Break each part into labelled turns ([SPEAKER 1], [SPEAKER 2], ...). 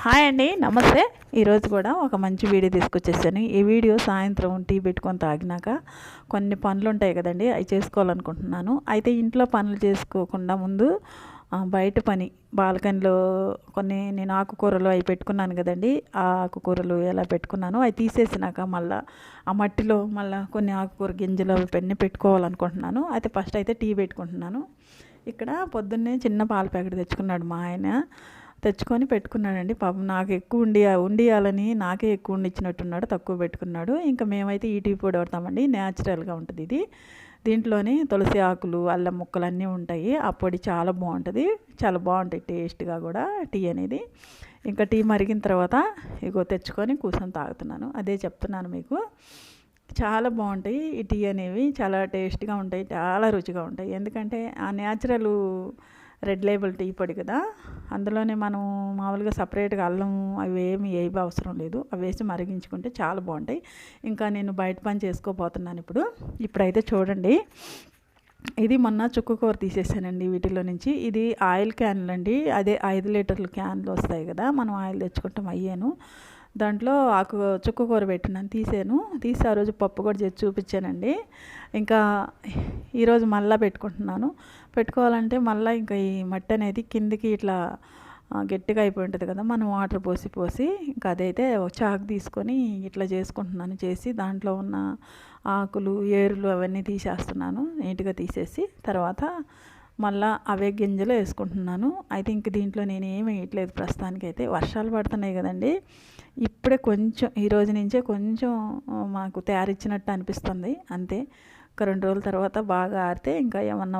[SPEAKER 1] Hi అండి, నమస్తే. ఈరోజు కూడా ఒక మంచి వీడియో తీసుకొచ్చేసాను. ఈ వీడియో సాయంత్రం టీ పెట్టుకొని తాగినాక కొన్ని పనులు ఉంటాయి కదండి, అవి చేసుకోవాలనుకుంటున్నాను. అయితే ఇంట్లో పనులు చేసుకోకుండా ముందు బయట పని బాల్కనీలో నేను ఆకుకూరలు అవి పెట్టుకున్నాను కదండి. ఆ ఆకుకూరలు ఎలా పెట్టుకున్నాను అవి తీసేసినాక మళ్ళీ ఆ మట్టిలో మళ్ళీ కొన్ని ఆకుకూర గింజలు అవి పెట్టుకోవాలనుకుంటున్నాను. అయితే ఫస్ట్ అయితే టీ పెట్టుకుంటున్నాను. ఇక్కడ పొద్దున్నే చిన్న పాల ప్యాకెట్ తెచ్చుకున్నాడు మా ఆయన. తెచ్చుకొని పెట్టుకున్నాడండి. పాపం నాకు ఎక్కువ ఉండియాలని నాకే ఎక్కువ ఉండిచ్చినట్టున్నాడు, తక్కువ పెట్టుకున్నాడు. ఇంకా మేమైతే ఈ టీ పొడి వాడతామండి, న్యాచురల్గా ఉంటుంది ఇది. దీంట్లోని తులసి ఆకులు, అల్లం ముక్కలు అన్నీ ఉంటాయి. ఆ పొడి చాలా బాగుంటుంది, చాలా బాగుంటాయి టేస్ట్గా కూడా టీ అనేది. ఇంకా టీ మరిగిన తర్వాత ఇగో తెచ్చుకొని కూర్చొని తాగుతున్నాను. అదే చెప్తున్నాను మీకు. చాలా బాగుంటాయి ఈ టీ అనేవి, చాలా టేస్ట్గా ఉంటాయి, చాలా రుచిగా ఉంటాయి. ఎందుకంటే ఆ న్యాచురల్ రెడ్ లేబుల్ టీ పొడి కదా, అందులోనే మనం మామూలుగా సపరేట్గా అల్లం అవి ఏమి అవసరం లేదు. అవి వేసి మరిగించుకుంటే చాలా బాగుంటాయి. ఇంకా నేను బయట పని చేసుకోబోతున్నాను ఇప్పుడైతే చూడండి. ఇది మొన్న చుక్క కూర తీసేసానండి వీటిలో నుంచి. ఇది ఆయిల్ క్యాన్లు అండి, అదే 5 లీటర్ల క్యాన్లు వస్తాయి కదా, మనం ఆయిల్ తెచ్చుకుంటాం అయ్యాను. దాంట్లో చుక్క కూర పెట్టినాను, తీసి ఆ రోజు పప్పు కూడా చేసి చూపించానండి. ఇంకా ఈరోజు మళ్ళీ పెట్టుకోవాలంటే మళ్ళీ ఇంకా ఈ మట్టి అనేది కిందికి ఇట్లా గట్టిగా అయిపోయి ఉంటుంది కదా, మనం వాటర్ పోసి ఇంకా అదైతే చాకు తీసుకొని ఇట్లా చేసుకుంటున్నాను. చేసి దాంట్లో ఉన్న ఆకులు, ఏరులు అవన్నీ తీసేస్తున్నాను నీట్గా. తీసేసి తర్వాత మళ్ళీ అవే గింజలు వేసుకుంటున్నాను. అయితే ఇంక దీంట్లో నేను ఏమి వేయట్లేదు ప్రస్తుతానికైతే. వర్షాలు పడుతున్నాయి కదండి, ఇప్పుడే కొంచెం ఈ రోజు నుంచే కొంచెం మాకు తయారిచ్చినట్టు అనిపిస్తుంది అంతే. ఒక 2 రోజుల తర్వాత బాగా ఆరితే ఇంకా ఏమన్నా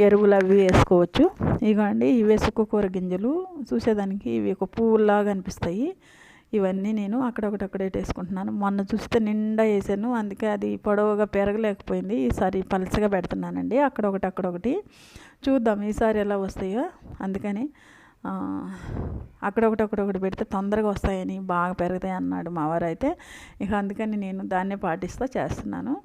[SPEAKER 1] ఎరువులు అవి వేసుకోవచ్చు. ఇగోండి, ఇవే సుక్కకూర గింజలు, చూసేదానికి ఇవి ఒక పువ్వులాగా అనిపిస్తాయి. ఇవన్నీ నేను అక్కడొకటి వేసుకుంటున్నాను. మొన్న చూస్తే నిండా వేసాను, అందుకే అది పొడవుగా పెరగలేకపోయింది. ఈసారి పలచగా పెడుతున్నానండి, అక్కడొకటి చూద్దాం ఈసారి ఎలా వస్తాయో. అందుకని అక్కడొకటి పెడితే తొందరగా వస్తాయని, బాగా పెరుగుతాయి అన్నాడు మా వారు. అయితే ఇక అందుకని నేను దాన్నే చేస్తున్నాను.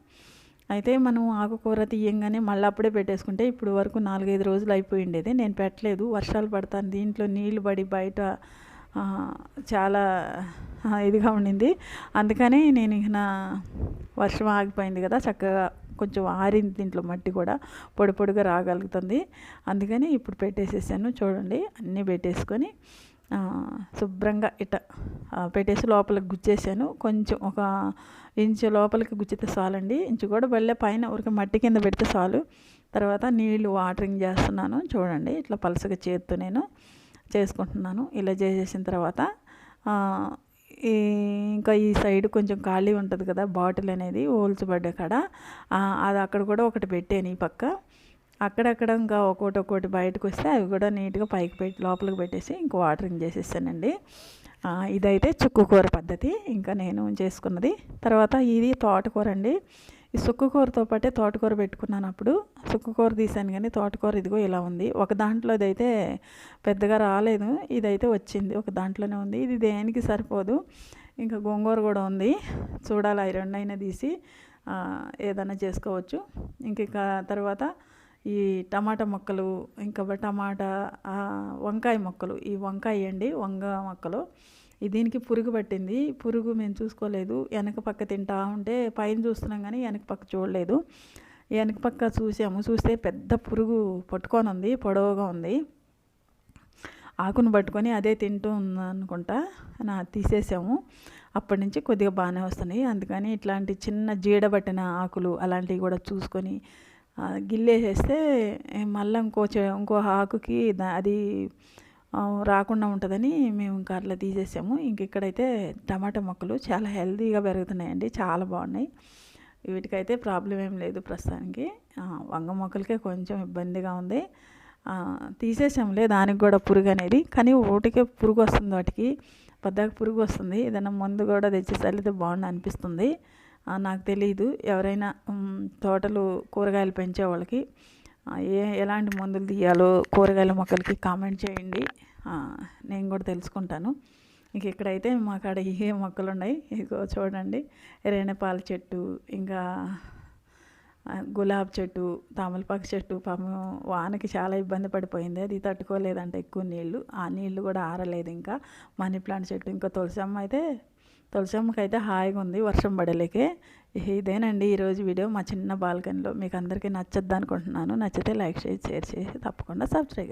[SPEAKER 1] అయితే మనం ఆకుకూర తీయంగానే మళ్ళీ అప్పుడే పెట్టేసుకుంటే ఇప్పుడు వరకు 4-5 రోజులు అయిపోయిండేది. నేను పెట్టలేదు, వర్షాలు పడతాను, దీంట్లో నీళ్ళు పడి బయట చాలా ఇదిగా ఉండింది. అందుకని నేను ఇక వర్షం ఆగిపోయింది కదా, చక్కగా కొంచెం ఆరింది, దీంట్లో మట్టి కూడా పొడిగా రాగలుగుతుంది. అందుకని ఇప్పుడు పెట్టేసేసాను. చూడండి, అన్నీ పెట్టేసుకొని శుభ్రంగా పెట్టేసి లోపలికి గుచ్చేసాను. కొంచెం ఒక ఇంచు లోపలికి గుచ్చితే చాలండి, ఇంచు కూడా వెళ్ళే పైన ఊరికి మట్టి కింద పెడితే చాలు. తర్వాత నీళ్ళు వాటరింగ్ చేస్తున్నాను. చూడండి, ఇట్లా పలసగా చేత్తో నేను చేసుకుంటున్నాను. ఇలా చేసేసిన తర్వాత ఇంకా ఈ సైడ్ కొంచెం ఖాళీ ఉంటుంది కదా, బాటిల్ అనేది ఓల్చబడ్డ కాడ అది అక్కడ కూడా ఒకటి పెట్టాను ఈ పక్క. అక్కడక్కడ ఇంకా ఒక్కొక్కటి బయటకు వస్తే అవి కూడా నీట్గా పైకి లోపలికి పెట్టేసి ఇంక వాటరింగ్ చేసేసానండి. ఇదైతే చుక్కకూర పద్ధతి ఇంకా నేను చేసుకున్నది. తర్వాత ఇది తోటకూర అండి. ఈ సుక్కకూరతో పాటే తోటకూర పెట్టుకున్నాను. అప్పుడు సుక్కకూర తీసాను కానీ తోటకూర ఇదిగో ఇలా ఉంది. ఒక దాంట్లో ఇదైతే పెద్దగా రాలేదు, ఇదైతే వచ్చింది, ఒక దాంట్లోనే ఉంది. ఇది దేనికి సరిపోదు. ఇంకా గోంగూర కూడా ఉంది, చూడాలి, అవి రెండైనా తీసి ఏదైనా చేసుకోవచ్చు. ఇంక తర్వాత ఈ టమాటా మొక్కలు, ఇంకా వంకాయ మొక్కలు, ఈ వంకాయ అండి, వంగ మొక్కలు. దీనికి పురుగు పట్టింది. పురుగు మేము చూసుకోలేదు, వెనక పక్క తింటా ఉంటే పైన చూస్తున్నాం కానీ వెనక పక్క చూడలేదు. వెనక పక్క చూస్తే పెద్ద పురుగు పట్టుకొని ఉంది, పొడవుగా ఉంది. ఆకును పట్టుకొని అదే తింటూ ఉందనుకుంటా, తీసేసాము. అప్పటి నుంచి కొద్దిగా బాగానే వస్తున్నాయి. అందుకని ఇట్లాంటి చిన్న జీడబట్టిన ఆకులు అలాంటివి కూడా చూసుకొని గిల్లేసేస్తే మళ్ళీ ఇంకో ఆకుకి అది రాకుండా ఉంటుందని మేము ఇంకా అట్లా తీసేసాము. ఇక్కడైతే టమాటా మొక్కలు చాలా హెల్తీగా పెరుగుతున్నాయండి, చాలా బాగున్నాయి. వీటికైతే ప్రాబ్లం ఏం లేదు ప్రస్తుతానికి. వంగ మొక్కలకే కొంచెం ఇబ్బందిగా ఉంది, తీసేసాంలే. దానికి కూడా పురుగు అనేది, కానీ ఓటికే పురుగు వస్తుంది, వాటికి పెద్దగా పురుగు వస్తుంది. ఏదైనా మందు కూడా తెచ్చి చల్లితే బాగుండు అనిపిస్తుంది. నాకు తెలియదు, ఎవరైనా తోటలు కూరగాయలు పెంచే వాళ్ళకి ఎలాంటి మందులు తీయాలో కూరగాయల మొక్కలకి కామెంట్ చేయండి, నేను కూడా తెలుసుకుంటాను. ఇక్కడైతే మా కాడ ఏ మొక్కలు ఉన్నాయి, ఇగో చూడండి, రేణపాల చెట్టు, ఇంకా గులాబీ చెట్టు, తమలపాకు చెట్టు పాపం వానకి చాలా ఇబ్బంది పడిపోయింది. అది తట్టుకోలేదంటే ఎక్కువ నీళ్ళు, ఆ నీళ్ళు కూడా ఆరలేదు. ఇంకా మనీ ప్లాంట్ చెట్టు, ఇంకా తులసమ్మకైతే హాయిగా ఉంది వర్షం పడలేకే. ఇదేనండి ఈరోజు వీడియో మా చిన్న బాల్కనీలో. మీకు అందరికీ నచ్చద్దు అనుకుంటున్నాను. నచ్చితే లైక్ షేర్ చేసి తప్పకుండా సబ్స్క్రైబ్.